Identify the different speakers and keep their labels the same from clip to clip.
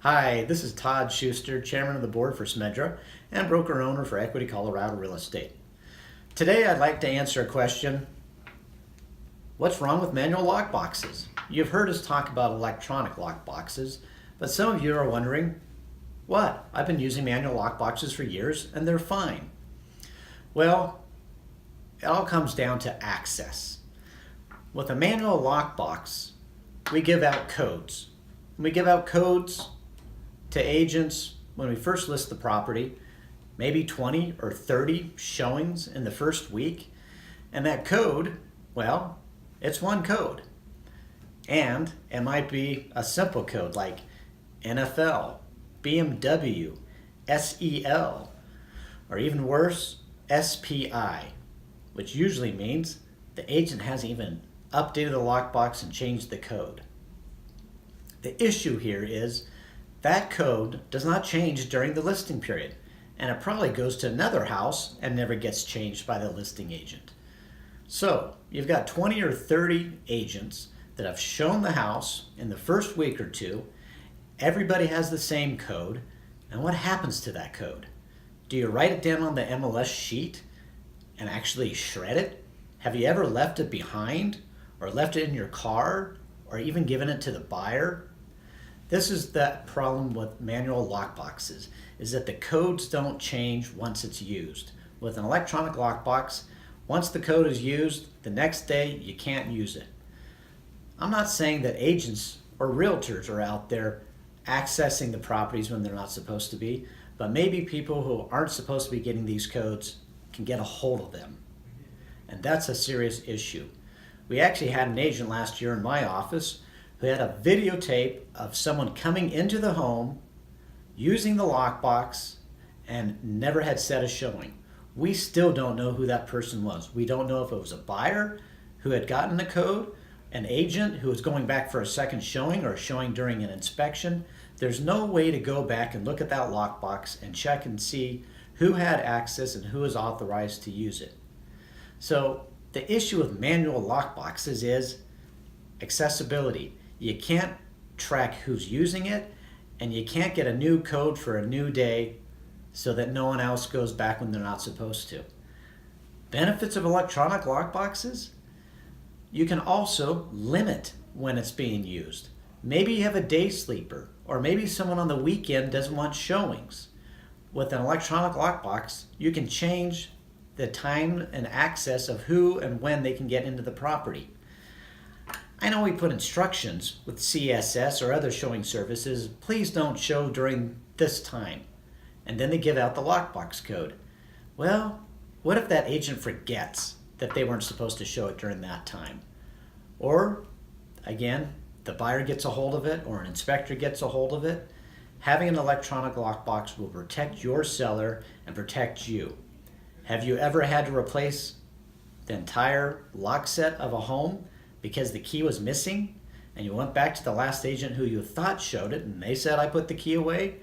Speaker 1: Hi, this is Todd Schuster, Chairman of the Board for Smedra and broker-owner for Equity Colorado Real Estate. Today I'd like to answer a question: what's wrong with manual lockboxes? You've heard us talk about electronic lockboxes, but some of you are wondering, what? I've been using manual lockboxes for years and they're fine. Well, it all comes down to access. With a manual lockbox, we give out codes. We give out codes to agents when we first list the property, maybe 20 or 30 showings in the first week. And that code, well, it's one code. And it might be a simple code like NFL, BMW, SEL, or even worse, SPI, which usually means the agent hasn't even updated the lockbox and changed the code. The issue here is that code does not change during the listing period, and it probably goes to another house and never gets changed by the listing agent. So you've got 20 or 30 agents that have shown the house in the first week or two. Everybody has the same code, and what happens to that code? Do you write it down on the MLS sheet and actually shred it? Have you ever left it behind or left it in your car or even given it to the buyer? This is the problem with manual lockboxes, is that the codes don't change once it's used. With an electronic lockbox, once the code is used, the next day you can't use it. I'm not saying that agents or realtors are out there accessing the properties when they're not supposed to be, but maybe people who aren't supposed to be getting these codes can get a hold of them. And that's a serious issue. We actually had an agent last year in my office who had a videotape of someone coming into the home using the lockbox and never had set a showing. We still don't know who that person was. We don't know if it was a buyer who had gotten the code, an agent who was going back for a second showing or a showing during an inspection. There's no way to go back and look at that lockbox and check and see who had access and who was authorized to use it. So the issue with manual lockboxes is accessibility. You can't track who's using it, and you can't get a new code for a new day so that no one else goes back when they're not supposed to. Benefits of electronic lockboxes? You can also limit when it's being used. Maybe you have a day sleeper, or maybe someone on the weekend doesn't want showings. With an electronic lockbox, you can change the time and access of who and when they can get into the property. I know we put instructions with CSS or other showing services, please don't show during this time. And then they give out the lockbox code. Well, what if that agent forgets that they weren't supposed to show it during that time? Or, again, the buyer gets a hold of it or an inspector gets a hold of it. Having an electronic lockbox will protect your seller and protect you. Have you ever had to replace the entire lock set of a home because the key was missing and you went back to the last agent who you thought showed it and they said, I put the key away?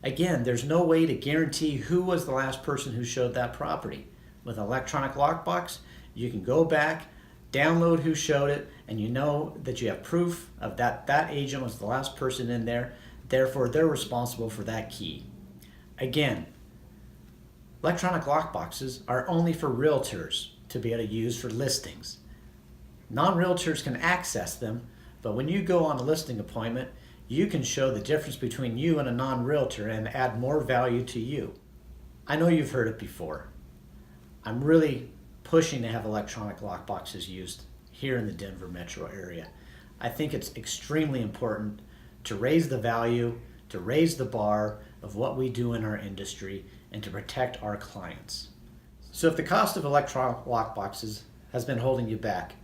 Speaker 1: Again, there's no way to guarantee who was the last person who showed that property. With an electronic lockbox, you can go back, download who showed it, and you know that you have proof of that agent was the last person in there. Therefore, they're responsible for that key. Again, electronic lockboxes are only for realtors to be able to use for listings. Non-realtors can access them, but when you go on a listing appointment, you can show the difference between you and a non-realtor and add more value to you. I know you've heard it before. I'm really pushing to have electronic lockboxes used here in the Denver metro area. I think it's extremely important to raise the value, to raise the bar of what we do in our industry, and to protect our clients. So if the cost of electronic lockboxes has been holding you back,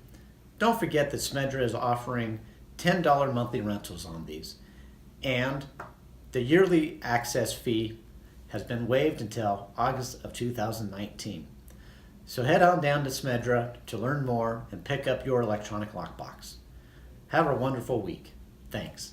Speaker 1: don't forget that Smedra is offering $10 monthly rentals on these, and the yearly access fee has been waived until August of 2019. So head on down to Smedra to learn more and pick up your electronic lockbox. Have a wonderful week. Thanks.